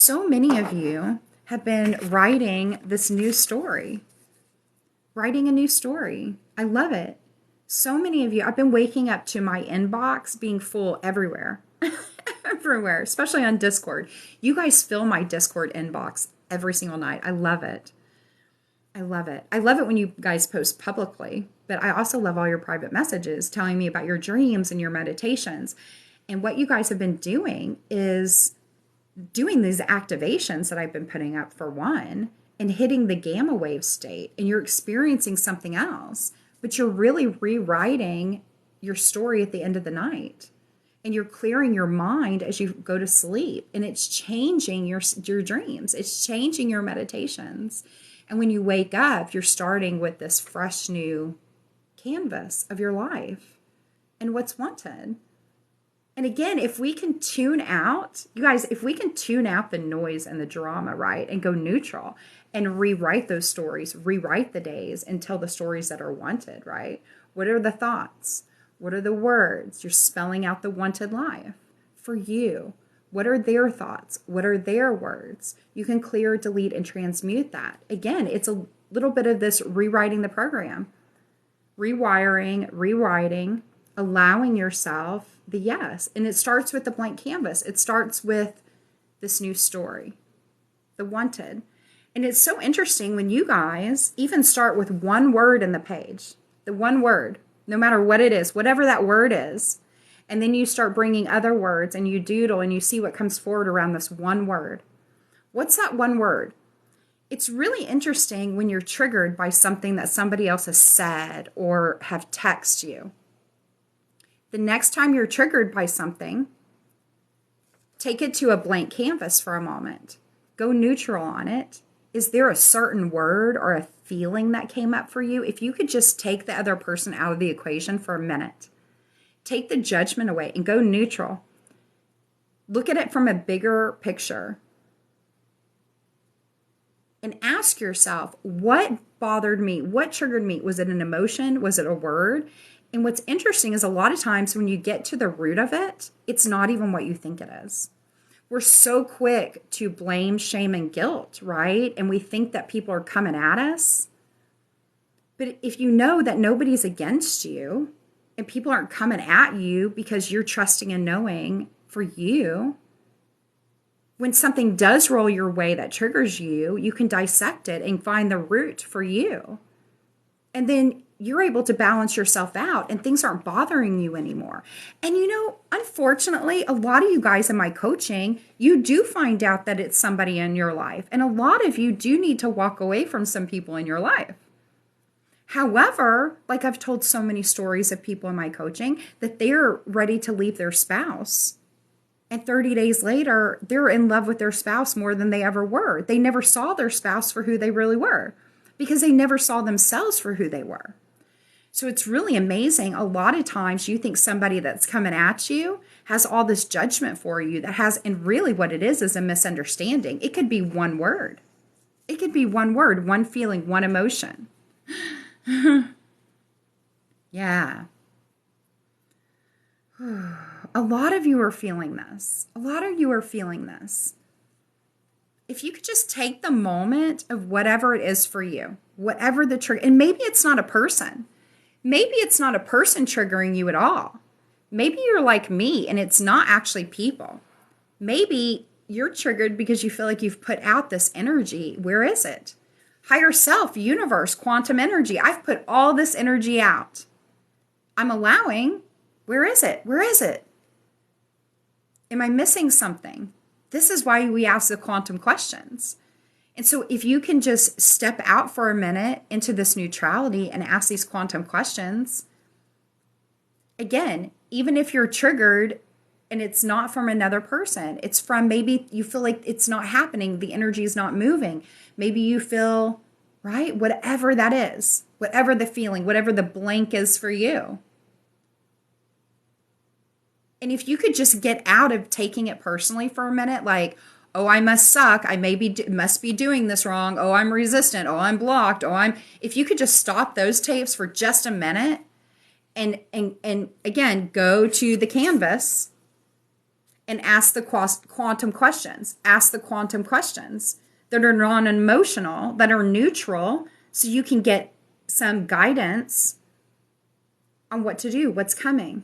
So many of you have been writing this new story, writing a new story. I love it. So many of you, I've been waking up to my inbox being full everywhere, everywhere, especially on Discord. You guys fill my Discord inbox every single night. I love it. I love it. I love it when you guys post publicly, but I also love all your private messages telling me about your dreams and your meditations. And what you guys have been doing is doing these activations that I've been putting up for one and hitting the gamma wave state, and you're experiencing something else, but you're really rewriting your story at the end of the night, and you're clearing your mind as you go to sleep, and it's changing your dreams. It's changing your meditations. And when you wake up, you're starting with this fresh new canvas of your life and what's wanted. And again, if we can tune out, you guys, if we can tune out the noise and the drama, right, and go neutral and rewrite those stories, rewrite the days and tell the stories that are wanted, right? What are the thoughts? What are the words? You're spelling out the wanted life for you. What are their thoughts? What are their words? You can clear, delete, and transmute that. Again, it's a little bit of this rewriting the program, rewiring, rewriting, allowing yourself the yes. And it starts with the blank canvas. It starts with this new story, the wanted. And it's so interesting when you guys even start with one word in the page, the one word, no matter what it is, whatever that word is. And then you start bringing other words and you doodle and you see what comes forward around this one word. What's that one word? It's really interesting when you're triggered by something that somebody else has said or have texted you. The next time you're triggered by something, take it to a blank canvas for a moment. Go neutral on it. Is there a certain word or a feeling that came up for you? If you could just take the other person out of the equation for a minute, take the judgment away and go neutral. Look at it from a bigger picture. And ask yourself, what bothered me? What triggered me? Was it an emotion? Was it a word? And what's interesting is a lot of times when you get to the root of it, it's not even what you think it is. We're so quick to blame, shame, and guilt, right? And we think that people are coming at us. But if you know that nobody's against you and people aren't coming at you because you're trusting and knowing for you, when something does roll your way that triggers you, you can dissect it and find the root for you. And then you're able to balance yourself out and things aren't bothering you anymore. And unfortunately, a lot of you guys in my coaching, you do find out that it's somebody in your life. And a lot of you do need to walk away from some people in your life. However, like I've told so many stories of people in my coaching that they're ready to leave their spouse. And 30 days later, they're in love with their spouse more than they ever were. They never saw their spouse for who they really were because they never saw themselves for who they were. So it's really amazing. A lot of times you think somebody that's coming at you has all this judgment for you and really what it is a misunderstanding. It could be one word. It could be one word, one feeling, one emotion. Yeah. A lot of you are feeling this. A lot of you are feeling this. If you could just take the moment of whatever it is for you, whatever the trigger, and maybe it's not a person. Maybe it's not a person triggering you at all. Maybe you're like me and it's not actually people. Maybe you're triggered because you feel like you've put out this energy. Where is it? Higher self, universe, quantum energy. I've put all this energy out. I'm allowing. Where is it? Where is it? Am I missing something? This is why we ask the quantum questions. And so if you can just step out for a minute into this neutrality and ask these quantum questions, again, even if you're triggered and it's not from another person, it's from maybe you feel like it's not happening, the energy is not moving. Maybe you feel, right, whatever that is, whatever the feeling, whatever the blank is for you. And if you could just get out of taking it personally for a minute, like, oh, I must suck. I must be doing this wrong. Oh, I'm resistant. Oh, I'm blocked. If you could just stop those tapes for just a minute and again, go to the canvas and ask the quantum questions. Ask the quantum questions that are non-emotional, that are neutral, so you can get some guidance on what to do, what's coming.